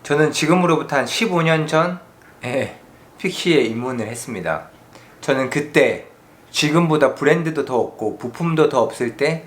저는 지금으로부터 한 15년 전에 픽시에 입문을 했습니다. 저는 그때 지금보다 브랜드도 더 없고 부품도 더 없을 때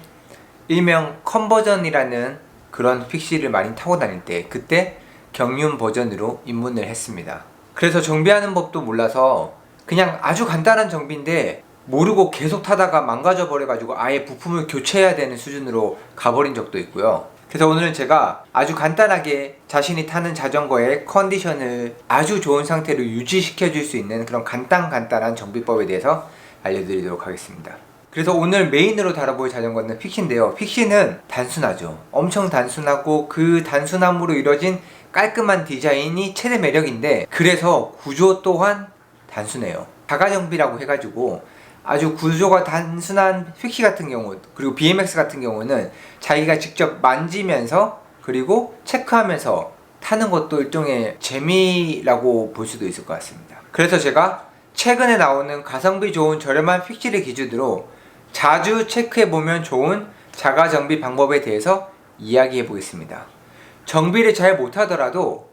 일명 컨버전이라는 그런 픽시를 많이 타고 다닐 때 그때 경륜 버전으로 입문을 했습니다. 그래서 정비하는 법도 몰라서 그냥 아주 간단한 정비인데 모르고 계속 타다가 망가져 버려가지고 아예 부품을 교체해야 되는 수준으로 가버린 적도 있고요. 그래서 오늘은 제가 아주 간단하게 자신이 타는 자전거의 컨디션을 아주 좋은 상태로 유지시켜 줄 수 있는 그런 간단한 정비법에 대해서 알려드리도록 하겠습니다. 그래서 오늘 메인으로 다뤄볼 자전거는 픽시인데요. 픽시는 단순하죠. 엄청 단순하고 그 단순함으로 이루어진 깔끔한 디자인이 최대 매력인데, 그래서 구조 또한 단순해요. 자가정비라고 해가지고 아주 구조가 단순한 픽시 같은 경우, 그리고 BMX 같은 경우는 자기가 직접 만지면서 그리고 체크하면서 타는 것도 일종의 재미라고 볼 수도 있을 것 같습니다. 그래서 제가 최근에 나오는 가성비 좋은 저렴한 픽시를 기준으로 자주 체크해보면 좋은 자가정비 방법에 대해서 이야기해 보겠습니다. 정비를 잘 못하더라도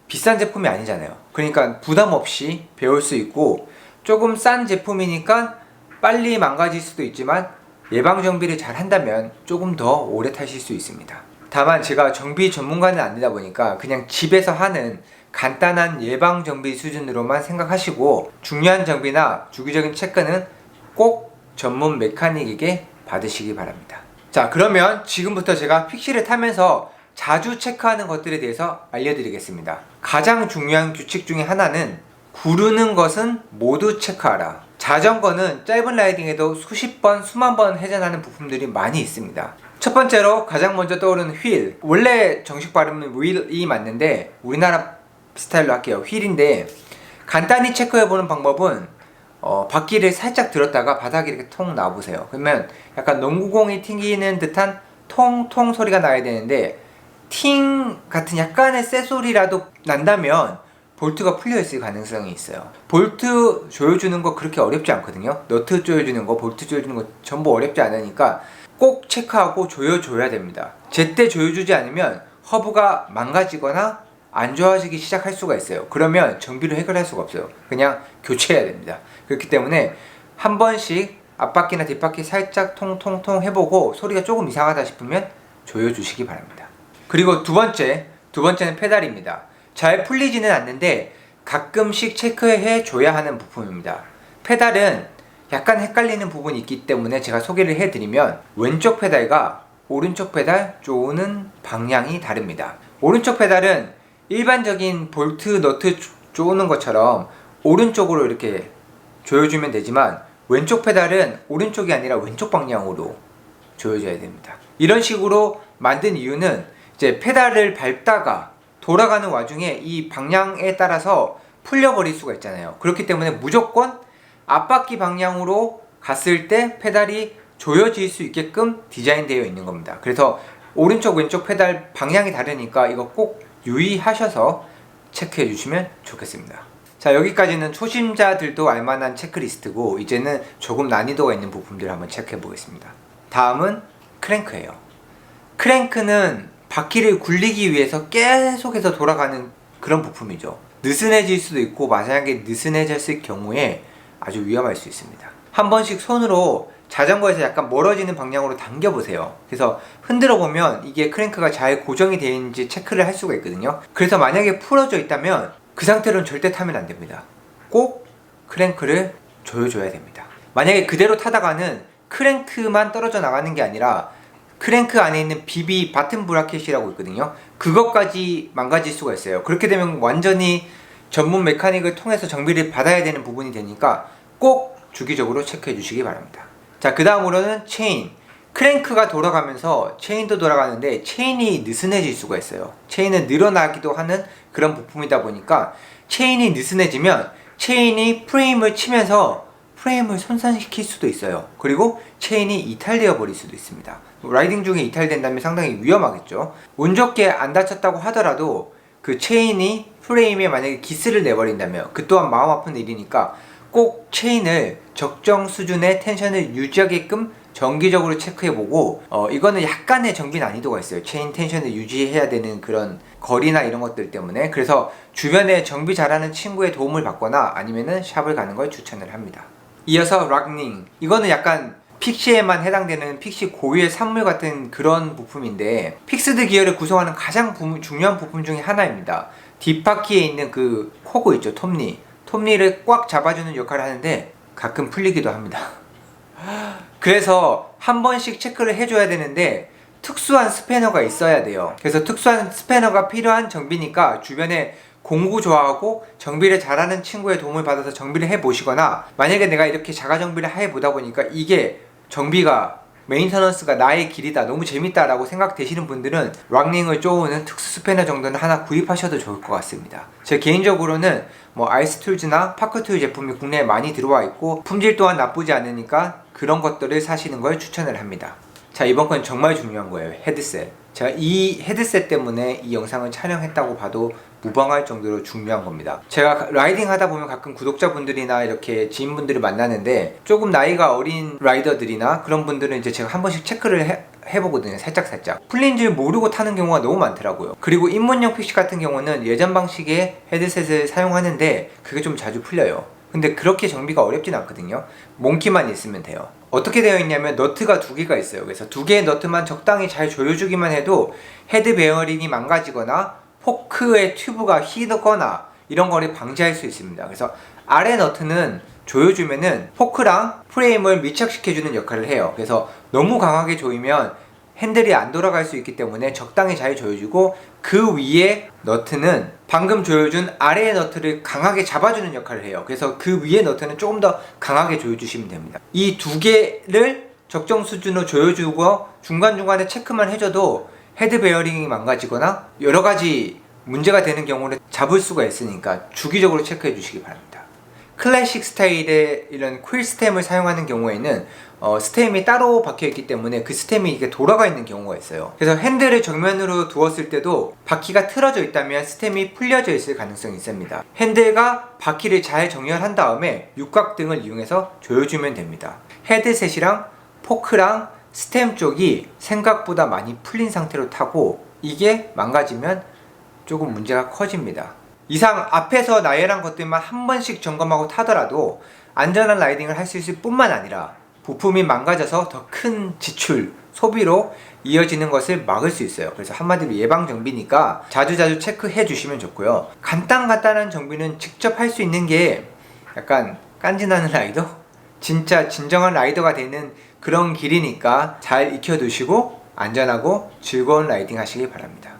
비싼 제품이 아니잖아요. 그러니까 부담 없이 배울 수 있고, 조금 싼 제품이니까 빨리 망가질 수도 있지만 예방정비를 잘 한다면 조금 더 오래 타실 수 있습니다. 다만 제가 정비 전문가는 아니다 보니까 그냥 집에서 하는 간단한 예방정비 수준으로만 생각하시고, 중요한 정비나 주기적인 체크는 꼭 전문 메카닉에게 받으시기 바랍니다. 자, 그러면 지금부터 제가 픽시를 타면서 자주 체크하는 것들에 대해서 알려드리겠습니다. 가장 중요한 규칙 중에 하나는 구르는 것은 모두 체크하라. 자전거는 짧은 라이딩에도 수십 번, 수만 번 회전하는 부품들이 많이 있습니다. 첫 번째로 가장 먼저 떠오르는 휠. 원래 정식 발음은 휠이 맞는데 우리나라 스타일로 할게요. 휠인데 간단히 체크해보는 방법은 바퀴를 살짝 들었다가 바닥에 이렇게 통 놔보세요. 그러면 약간 농구공이 튕기는 듯한 통통 소리가 나야 되는데, 팅 같은 약간의 쇳소리라도 난다면 볼트가 풀려있을 가능성이 있어요. 볼트 조여주는 거 그렇게 어렵지 않거든요. 너트 조여주는 거, 볼트 조여주는 거 전부 어렵지 않으니까 꼭 체크하고 조여줘야 됩니다. 제때 조여주지 않으면 허브가 망가지거나 안 좋아지기 시작할 수가 있어요. 그러면 정비를 해결할 수가 없어요. 그냥 교체해야 됩니다. 그렇기 때문에 한 번씩 앞바퀴나 뒷바퀴 살짝 통통통 해보고 소리가 조금 이상하다 싶으면 조여주시기 바랍니다. 그리고 두 번째는 페달입니다. 잘 풀리지는 않는데 가끔씩 체크해 줘야 하는 부품입니다. 페달은 약간 헷갈리는 부분이 있기 때문에 제가 소개를 해드리면, 왼쪽 페달과 오른쪽 페달 조는 방향이 다릅니다. 오른쪽 페달은 일반적인 볼트, 너트 조는 것처럼 오른쪽으로 이렇게 조여주면 되지만, 왼쪽 페달은 오른쪽이 아니라 왼쪽 방향으로 조여줘야 됩니다. 이런 식으로 만든 이유는 이제 페달을 밟다가 돌아가는 와중에 이 방향에 따라서 풀려버릴 수가 있잖아요. 그렇기 때문에 무조건 앞바퀴 방향으로 갔을 때 페달이 조여질 수 있게끔 디자인되어 있는 겁니다. 그래서 오른쪽 왼쪽 페달 방향이 다르니까 이거 꼭 유의하셔서 체크해 주시면 좋겠습니다. 자, 여기까지는 초심자들도 알만한 체크리스트고, 이제는 조금 난이도가 있는 부품들을 한번 체크해 보겠습니다. 다음은 크랭크예요. 크랭크는 바퀴를 굴리기 위해서 계속해서 돌아가는 그런 부품이죠. 느슨해질 수도 있고, 만약에 느슨해졌을 경우에 아주 위험할 수 있습니다. 한 번씩 손으로 자전거에서 약간 멀어지는 방향으로 당겨보세요. 그래서 흔들어 보면 이게 크랭크가 잘 고정이 되어 있는지 체크를 할 수가 있거든요. 그래서 만약에 풀어져 있다면 그 상태로는 절대 타면 안 됩니다. 꼭 크랭크를 조여줘야 됩니다. 만약에 그대로 타다가는 크랭크만 떨어져 나가는 게 아니라 크랭크 안에 있는 비비 바튼 브라켓이라고 있거든요. 그것까지 망가질 수가 있어요. 그렇게 되면 완전히 전문 메카닉을 통해서 정비를 받아야 되는 부분이 되니까 꼭 주기적으로 체크해 주시기 바랍니다. 자, 그 다음으로는 체인. 크랭크가 돌아가면서 체인도 돌아가는데 체인이 느슨해질 수가 있어요. 체인은 늘어나기도 하는 그런 부품이다 보니까 체인이 느슨해지면 체인이 프레임을 치면서 프레임을 손상시킬 수도 있어요. 그리고 체인이 이탈되어 버릴 수도 있습니다. 라이딩 중에 이탈된다면 상당히 위험하겠죠. 운 좋게 안 다쳤다고 하더라도 그 체인이 프레임에 만약에 기스를 내버린다면 그 또한 마음 아픈 일이니까 꼭 체인을 적정 수준의 텐션을 유지하게끔 정기적으로 체크해보고 이거는 약간의 정비 난이도가 있어요. 체인 텐션을 유지해야 되는 그런 거리나 이런 것들 때문에. 그래서 주변에 정비 잘하는 친구의 도움을 받거나 아니면은 샵을 가는 걸 추천을 합니다. 이어서 락닝, 이거는 약간 픽시에만 해당되는 픽시 고유의 산물 같은 그런 부품인데 픽스드 기어를 구성하는 가장 중요한 부품 중에 하나입니다. 뒷바퀴에 있는 그 코그 있죠, 톱니를 꽉 잡아주는 역할을 하는데 가끔 풀리기도 합니다. 그래서 한 번씩 체크를 해줘야 되는데 특수한 스패너가 있어야 돼요. 그래서 특수한 스패너가 필요한 정비니까 주변에 공구 좋아하고 정비를 잘하는 친구의 도움을 받아서 정비를 해보시거나, 만약에 내가 이렇게 자가 정비를 해보다 보니까 이게 정비가 메인터넌스가 나의 길이다, 너무 재밌다 라고 생각되시는 분들은 락닝을 쪼우는 특수 스패너 정도는 하나 구입하셔도 좋을 것 같습니다. 제 개인적으로는 아이스툴즈나 파크툴 제품이 국내에 많이 들어와 있고 품질 또한 나쁘지 않으니까 그런 것들을 사시는 걸 추천을 합니다. 자, 이번 건 정말 중요한 거예요. 헤드셋. 제가 이 헤드셋 때문에 이 영상을 촬영했다고 봐도 무방할 정도로 중요한 겁니다. 제가 라이딩 하다 보면 가끔 구독자분들이나 이렇게 지인분들을 만나는데 조금 나이가 어린 라이더들이나 그런 분들은 이제 제가 한 번씩 체크를 해보거든요. 살짝 풀린 줄 모르고 타는 경우가 너무 많더라고요. 그리고 입문용 픽시 같은 경우는 예전 방식의 헤드셋을 사용하는데 그게 좀 자주 풀려요. 근데 그렇게 정비가 어렵진 않거든요. 몽키만 있으면 돼요. 어떻게 되어 있냐면 너트가 두 개가 있어요. 그래서 두 개의 너트만 적당히 잘 조여주기만 해도 헤드 베어링이 망가지거나 포크의 튜브가 휘거나 이런 거를 방지할 수 있습니다. 그래서 아래 너트는 조여주면은 포크랑 프레임을 밀착시켜주는 역할을 해요. 그래서 너무 강하게 조이면 핸들이 안 돌아갈 수 있기 때문에 적당히 잘 조여주고, 그 위에 너트는 방금 조여준 아래의 너트를 강하게 잡아주는 역할을 해요. 그래서 그 위에 너트는 조금 더 강하게 조여주시면 됩니다. 이 두 개를 적정 수준으로 조여주고 중간중간에 체크만 해줘도 헤드 베어링이 망가지거나 여러가지 문제가 되는 경우를 잡을 수가 있으니까 주기적으로 체크해 주시기 바랍니다. 클래식 스타일의 이런 퀼 스템을 사용하는 경우에는 스템이 따로 박혀 있기 때문에 그 스템이 이게 돌아가 있는 경우가 있어요. 그래서 핸들을 정면으로 두었을 때도 바퀴가 틀어져 있다면 스템이 풀려져 있을 가능성이 있습니다. 핸들과 바퀴를 잘 정렬한 다음에 육각등을 이용해서 조여주면 됩니다. 헤드셋이랑 포크랑 스템 쪽이 생각보다 많이 풀린 상태로 타고 이게 망가지면 조금 문제가 커집니다. 이상 앞에서 나열한 것들만 한 번씩 점검하고 타더라도 안전한 라이딩을 할 수 있을 뿐만 아니라 부품이 망가져서 더 큰 지출, 소비로 이어지는 것을 막을 수 있어요. 그래서 한마디로 예방 정비니까 자주자주 체크해 주시면 좋고요. 간단한 정비는 직접 할 수 있는 게 약간 깐지나는 라이더? 진짜 진정한 라이더가 되는 그런 길이니까 잘 익혀두시고 안전하고 즐거운 라이딩 하시길 바랍니다.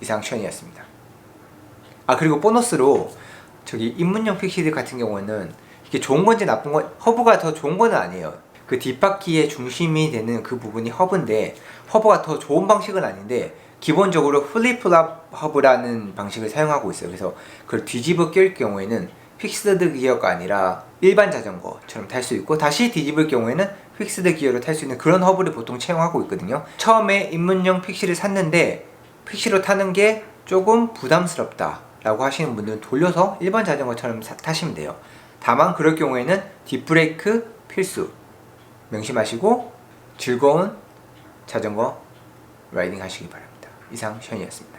이상 션이었습니다. 그리고 보너스로 저기 입문용 픽시들 같은 경우는 이게 좋은 건지 나쁜 건, 허브가 더 좋은 건 아니에요. 그 뒷바퀴의 중심이 되는 그 부분이 허브인데 허브가 더 좋은 방식은 아닌데 기본적으로 플립플랍 허브라는 방식을 사용하고 있어요. 그래서 그걸 뒤집어 낄 경우에는 픽스드 기어가 아니라 일반 자전거처럼 탈 수 있고, 다시 뒤집을 경우에는 픽스드 기어로 탈 수 있는 그런 허브를 보통 채용하고 있거든요. 처음에 입문용 픽시를 샀는데 픽시로 타는 게 조금 부담스럽다 라고 하시는 분들은 돌려서 일반 자전거처럼 타시면 돼요. 다만 그럴 경우에는 뒷브레이크 필수 명심하시고 즐거운 자전거 라이딩 하시기 바랍니다. 이상 션이었습니다.